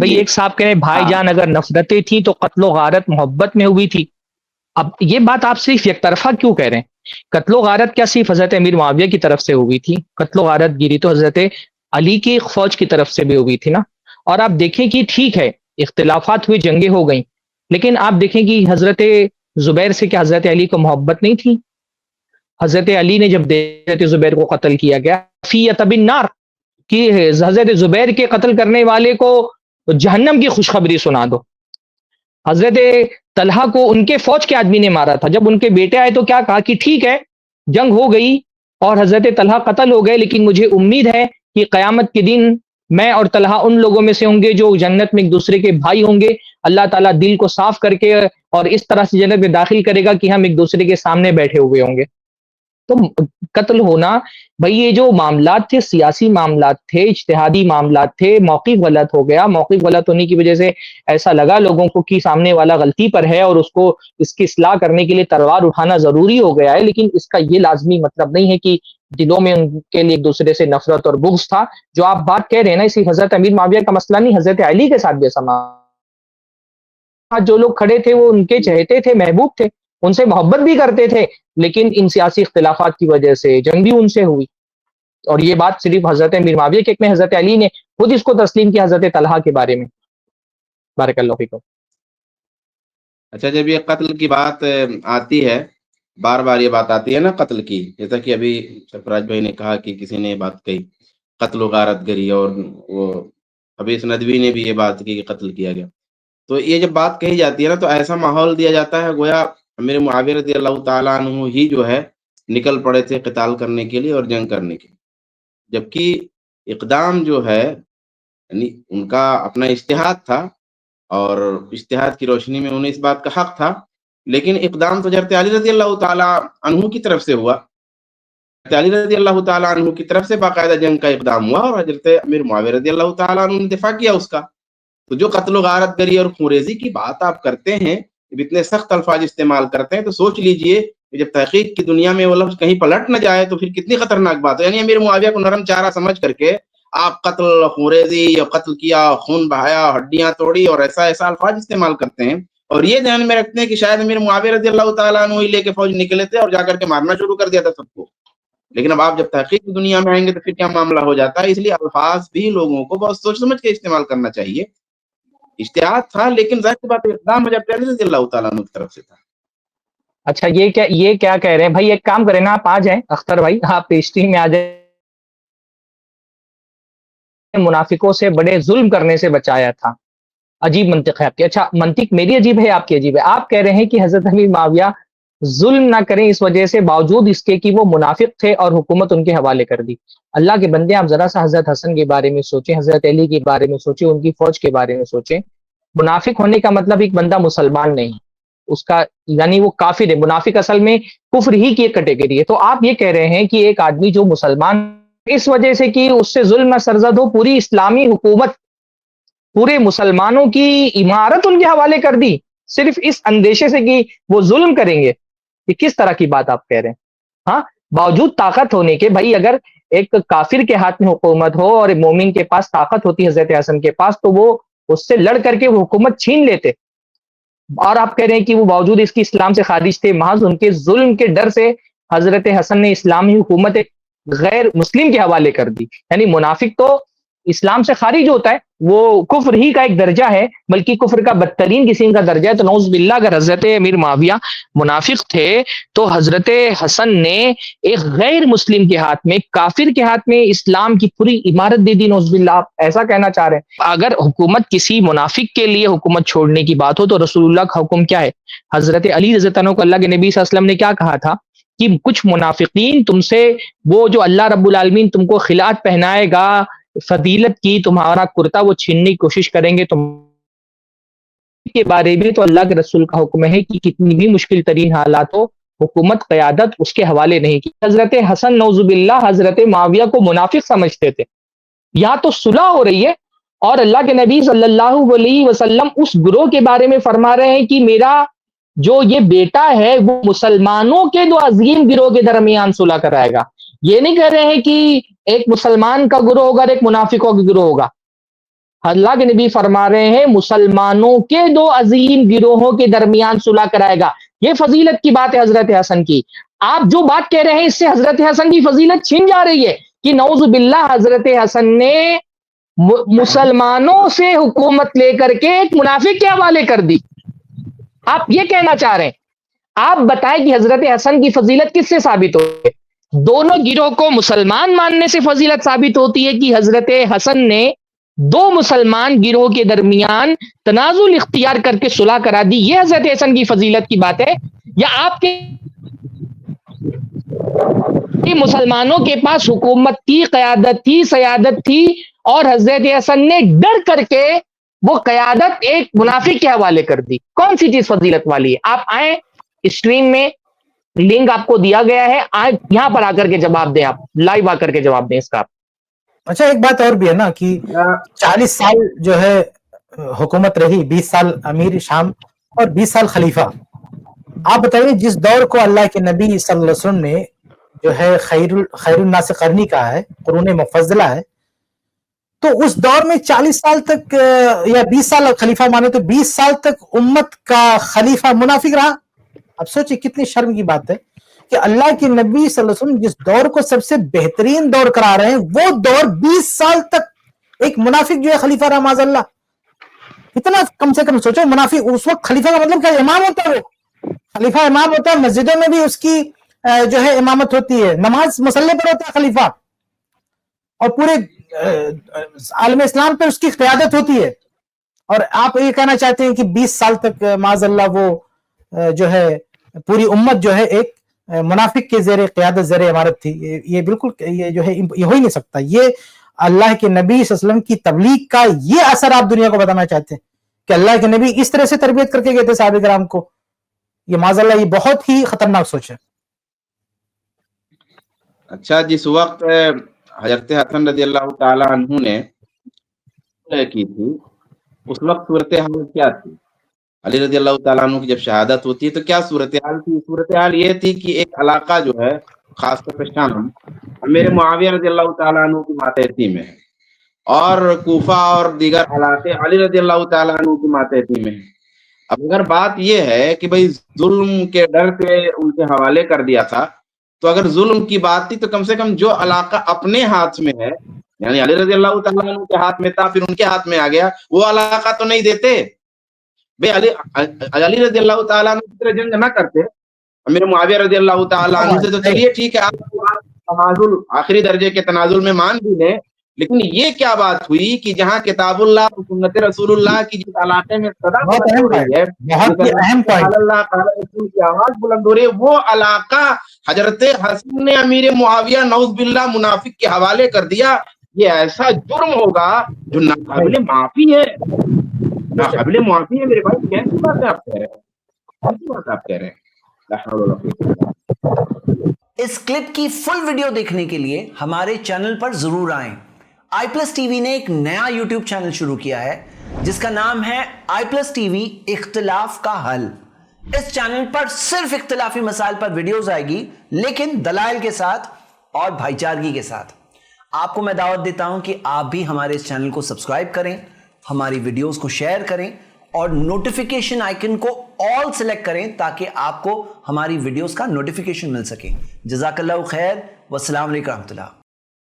بھئی جی ایک صاحب کہہ رہے ہیں بھائی ہاں جان اگر نفرتیں تھیں تو قتل و غارت محبت میں ہوئی تھی. اب یہ بات آپ صرف یک طرفہ کیوں کہہ رہے ہیں؟ قتل و غارت کیا صرف حضرت امیر معاویہ کی طرف سے ہوئی تھی؟ قتل و غارت گیری تو حضرت علی کی فوج کی طرف سے بھی ہوئی تھی نا. اور آپ دیکھیں کہ ٹھیک ہے اختلافات ہوئے، جنگیں ہو گئیں، لیکن آپ دیکھیں کہ حضرت زبیر سے کیا حضرت علی کو محبت نہیں تھی؟ حضرت علی نے جب حضرت زبیر کو قتل کیا گیا فیت بن نار، کہ حضرت زبیر کے قتل کرنے والے کو جہنم کی خوشخبری سنا دو. حضرت طلحہ کو ان کے فوج کے آدمی نے مارا تھا، جب ان کے بیٹے آئے تو کیا کہا کہ ٹھیک ہے جنگ ہو گئی اور حضرت طلحہ قتل ہو گئے، لیکن مجھے امید ہے کہ قیامت کے دن میں اور طلحہ ان لوگوں میں سے ہوں گے جو جنت میں ایک دوسرے کے بھائی ہوں گے. اللہ تعالیٰ دل کو صاف کر کے اور اس طرح سے جنت میں داخل کرے گا کہ ہم ایک دوسرے کے سامنے بیٹھے ہوئے ہوں گے. تو قتل ہونا، بھائی یہ جو معاملات تھے سیاسی معاملات تھے، اجتہادی معاملات تھے، موقف غلط ہو گیا. موقف غلط ہونے کی وجہ سے ایسا لگا لوگوں کو کہ سامنے والا غلطی پر ہے اور اس کو اس کی اصلاح کرنے کے لیے تلوار اٹھانا ضروری ہو گیا ہے، لیکن اس کا یہ لازمی مطلب نہیں ہے کہ دلوں میں ان کے لیے ایک دوسرے سے نفرت اور بغض تھا. جو آپ بات کہہ رہے ہیں نا، اسی حضرت امیر معاویہ کا مسئلہ نہیں، حضرت علی کے ساتھ بھی ایسا جو لوگ کھڑے تھے وہ ان کے چہتے تھے، محبوب تھے، ان سے محبت بھی کرتے تھے، لیکن ان سیاسی اختلافات کی وجہ سے جنگ بھی ان سے ہوئی. اور یہ بات صرف حضرت امیر معاویہ کے میں حضرت علی نے خود اس کو تسلیم کیا حضرت طلحہ کے بارے میں. بارک اللہ فیکم. اچھا، جب یہ قتل کی بات آتی ہے، بار بار یہ بات آتی ہے نا قتل کی، جیسا کہ ابھی سرفراز بھائی نے کہا کہ کسی نے یہ بات کہی قتل و غارت گری، اور وہ حبیث ندوی نے بھی یہ بات کی کہ قتل کیا گیا. تو یہ جب بات کہی جاتی ہے نا تو ایسا ماحول دیا جاتا ہے گویا امیر معاویہ رضی اللہ تعالیٰ عنہ ہی جو ہے نکل پڑے تھے قتال کرنے کے لیے اور جنگ کرنے کے لیے، جبکہ اقدام جو ہے یعنی ان کا اپنا اجتہاد تھا اور اجتہاد کی روشنی میں انہیں اس بات کا حق تھا، لیکن اقدام تو حضرت علی رضی اللہ تعالیٰ عنہ کی طرف سے ہوا. حضرت علی رضی اللہ تعالیٰ عنہ کی طرف سے باقاعدہ جنگ کا اقدام ہوا اور حضرت امیر معاویہ رضی اللہ تعالیٰ عنہ نے دفاع کیا اس کا. تو جو قتل و غارت گری اور خونریزی کی بات آپ کرتے ہیں، جب اتنے سخت الفاظ استعمال کرتے ہیں، تو سوچ لیجئے کہ جب تحقیق کی دنیا میں وہ لفظ کہیں پلٹ نہ جائے تو پھر کتنی خطرناک بات ہے. یعنی امیر معاویہ کو نرم چارہ سمجھ کر کے آپ قتل خونریزی یا قتل کیا، خون بہایا، ہڈیاں توڑی اور ایسا ایسا الفاظ استعمال کرتے ہیں، اور یہ دھیان میں رکھتے ہیں کہ شاید امیر معاویہ رضی اللہ تعالیٰ عنہ ہی لے کے فوج نکلے تھے اور جا کر کے مارنا شروع کر دیا تھا سب کو. لیکن اب آپ جب تحقیق کی دنیا میں آئیں گے تو پھر کیا معاملہ ہو جاتا ہے. اس لیے الفاظ بھی لوگوں کو بہت سوچ سمجھ کے استعمال کرنا چاہیے. اشتہاد تھا لیکن ظاہر سی بات ہے اقدام حضرت علی رضی اللہ تعالیٰ عنہ کی طرف سے تھا. اچھا یہ کیا کہہ رہے ہیں بھائی؟ ایک کام کریں نا، آپ آ جائیں اختر بھائی، آپ پیشتری میں آ جائیں. منافقوں سے بڑے ظلم کرنے سے بچایا تھا. عجیب منطق ہے آپ کی. اچھا منطق میری عجیب ہے، آپ کی عجیب ہے. آپ کہہ رہے ہیں کہ حضرت امیر معاویہ ظلم نہ کریں اس وجہ سے، باوجود اس کے کہ وہ منافق تھے اور حکومت ان کے حوالے کر دی. اللہ کے بندے آپ ذرا سا حضرت حسن کے بارے میں سوچیں، حضرت علی کے بارے میں سوچیں، ان کی فوج کے بارے میں سوچیں. منافق ہونے کا مطلب ایک بندہ مسلمان نہیں، اس کا یعنی وہ کافر ہے. منافق اصل میں کفر ہی کی ایک کیٹیگری ہے. تو آپ یہ کہہ رہے ہیں کہ ایک آدمی جو مسلمان اس وجہ سے کہ اس سے ظلم نہ سرزد ہو، پوری اسلامی حکومت، پورے مسلمانوں کی عمارت ان کے حوالے کر دی صرف اس اندیشے سے کہ وہ ظلم کریں گے. یہ کس طرح کی بات آپ کہہ رہے ہیں؟ ہاں، باوجود طاقت ہونے کے. بھائی اگر ایک کافر کے ہاتھ میں حکومت ہو اور مومن کے پاس طاقت ہوتی حضرت حسن کے پاس، تو وہ اس سے لڑ کر کے وہ حکومت چھین لیتے. اور آپ کہہ رہے ہیں کہ وہ باوجود اس کی اسلام سے خارج تھے، محض ان کے ظلم کے ڈر سے حضرت حسن نے اسلامی حکومت غیر مسلم کے حوالے کر دی. یعنی منافق تو اسلام سے خارج ہوتا ہے، وہ کفر ہی کا ایک درجہ ہے، بلکہ کفر کا بدترین قسم کا درجہ ہے. تو نعوذ باللہ اگر حضرت امیر معاویہ منافق تھے تو حضرت حسن نے ایک غیر مسلم کے ہاتھ میں، کافر کے ہاتھ میں اسلام کی پوری عمارت دے دی. نعوذ باللہ آپ ایسا کہنا چاہ رہے ہیں؟ اگر حکومت کسی منافق کے لیے حکومت چھوڑنے کی بات ہو تو رسول اللہ کا حکم کیا ہے؟ حضرت علی رضی اللہ عنہ کو اللہ کے نبی صلی اللہ علیہ وسلم نے کیا کہا تھا کہ کچھ منافقین تم سے، وہ جو اللہ رب العالمین تم کو خلعت پہنائے گا فضیلت کی، تمہارا کرتا وہ چھیننے کی کوشش کریں گے. تم کے بارے میں تو اللہ کے رسول کا حکم ہے کہ کتنی بھی مشکل ترین حالات ہو، حکومت قیادت اس کے حوالے نہیں کی. حضرت حسن نعوذ باللہ حضرت معاویہ کو منافق سمجھتے تھے. یہاں تو صلح ہو رہی ہے اور اللہ کے نبی صلی اللہ علیہ وسلم اس گروہ کے بارے میں فرما رہے ہیں کہ میرا جو یہ بیٹا ہے وہ مسلمانوں کے دو عظیم گروہ کے درمیان صلح کرائے گا. یہ نہیں کہہ رہے ہیں کہ ایک مسلمان کا گروہ ہوگا اور ایک منافقوں کا گروہ ہوگا. اللہ کے نبی فرما رہے ہیں مسلمانوں کے دو عظیم گروہوں کے درمیان صلح کرائے گا. یہ فضیلت کی بات ہے حضرت حسن کی. آپ جو بات کہہ رہے ہیں اس سے حضرت حسن کی فضیلت چھین جا رہی ہے کہ نعوذ باللہ حضرت حسن نے مسلمانوں سے حکومت لے کر کے ایک منافق کے حوالے کر دی. آپ یہ کہنا چاہ رہے ہیں. آپ بتائیں کہ حضرت حسن کی فضیلت کس سے ثابت ہوتی ہے؟ دونوں گروہ کو مسلمان ماننے سے فضیلت ثابت ہوتی ہے کہ حضرت حسن نے دو مسلمان گروہ کے درمیان تنازل اختیار کر کے صلح کرا دی. یہ حضرت حسن کی فضیلت کی بات ہے، یا آپ کے مسلمانوں کے پاس حکومت تھی، قیادت تھی، سیادت تھی، اور حضرت حسن نے ڈر کر کے وہ قیادت ایک منافق کے حوالے کر دی؟ کون سی چیز فضیلت والی ہے؟ آپ آئیں اسٹریم میں، لنک آپ کو دیا گیا ہے، آئیں یہاں پر آ کر کے جواب دیں، آپ لائیو آ کر کے جواب دیں اس کا. اچھا ایک بات اور بھی ہے نا کہ 40 سال جو ہے حکومت رہی، 20 سال امیر شام اور 20 سال خلیفہ. آپ بتائیے جس دور کو اللہ کے نبی صلی اللہ علیہ وسلم نے جو ہے خیر الناس قرنی کہا ہے، قرون مفضلہ ہے، تو اس دور میں 40 سال تک یا 20 سال خلیفہ مانے تو 20 سال تک امت کا خلیفہ منافق رہا. اب سوچیں کتنی شرم کی بات ہے کہ اللہ کے نبی صلی اللہ علیہ وسلم جس دور کو سب سے بہترین دور قرار رہے ہیں، وہ دور 20 سال تک ایک منافق جو ہے خلیفہ رہا معاذ اللہ. اتنا کم سے کم سوچو. منافق اس وقت خلیفہ کا مطلب کیا؟ امام ہوتا ہے. وہ خلیفہ امام ہوتا ہے، مسجدوں میں بھی اس کی جو ہے امامت ہوتی ہے، نماز مسلح پر ہوتا ہے خلیفہ، اور پورے عالم اسلام پر اس کی قیادت ہوتی ہے. اور آپ یہ کہنا چاہتے ہیں کہ 20 سال تک معاذ اللہ وہ جو ہے پوری امت جو ہے ایک منافق کے زیر قیادت، زیر امارت تھی. یہ بالکل یہ جو ہے یہ ہو ہی نہیں سکتا. یہ اللہ کے نبی صلی اللہ علیہ وسلم کی تبلیغ کا یہ اثر آپ دنیا کو بتانا چاہتے ہیں کہ اللہ کے نبی اس طرح سے تربیت کر کے گئے تھے صحابہ کرام کو؟ یہ معاذ اللہ یہ بہت ہی خطرناک سوچ ہے. اچھا، جس وقت حضرت حسن رضی اللہ تعالیٰ عنہ نے کی تھی اس وقت صورتحال کیا تھی؟ علی رضی اللہ تعالیٰ عنہ کی جب شہادت ہوتی ہے تو کیا صورتحال تھی؟ صورتحال یہ تھی کہ ایک علاقہ جو ہے خاص طور پہ شام امیر معاویہ رضی اللہ تعالیٰ عنہ کی ماتحتی میں ہے، اور کوفہ اور دیگر علاقے علی رضی اللہ تعالیٰ عنہ کی ماتحتی میں ہے. اب اگر بات یہ ہے کہ بھئی ظلم کے ڈر سے ان کے حوالے کر دیا تھا، تو اگر ظلم کی بات تھی تو کم سے کم جو علاقہ اپنے ہاتھ میں ہے، یعنی علی رضی اللہ تعالیٰ عنہ کے ہاتھ میں تھا پھر ان کے ہاتھ میں آ گیا، وہ علاقہ تو نہیں دیتے. بھئی علی رضی اللہ تعالیٰ عنہ کی طرح جنگ نہ کرتے امیر معاویہ رضی اللہ تعالیٰ عنہ سے، تو چلیے ٹھیک ہے آپ تنازل آخری درجے کے تنازل میں مان بھی لیں، لیکن یہ کیا بات ہوئی کہ جہاں کتاب اللہ سنت رسول اللہ کی جس علاقے میں صدا بلند ہو رہی ہے، قال اللہ قال رسول کی آواز بلند ہو رہی ہے، وہ علاقہ حضرت حسن نے امیر معاویہ نعوذ باللہ منافق کے حوالے کر دیا. یہ ایسا جرم ہوگا جو ناقابل معافی ہے، ناقابل معافی ہے. میرے بھائی کیسی بات ہے آپ کہہ رہے ہیں، کیسی بات آپ کہہ رہے ہیں؟ لا حول ولا قوة الا باللہ. اس کلپ کی فل ویڈیو دیکھنے کے لیے ہمارے چینل پر ضرور آئیں. آئی پلس ٹی وی نے ایک نیا یوٹیوب چینل شروع کیا ہے جس کا نام ہے آئی پلس ٹی وی اختلاف کا حل. اس چینل پر صرف اختلافی مسائل پر ویڈیوز آئے گی، لیکن دلائل کے ساتھ اور بھائی چارگی کے ساتھ. آپ کو میں دعوت دیتا ہوں کہ آپ بھی ہمارے اس چینل کو سبسکرائب کریں، ہماری ویڈیوز کو شیئر کریں اور نوٹیفیکیشن آئیکن کو آل سلیکٹ کریں تاکہ آپ کو ہماری ویڈیوز کا نوٹیفیکیشن مل سکے. جزاک اللہ خیر، والسلام علیکم ورحمۃ اللہ.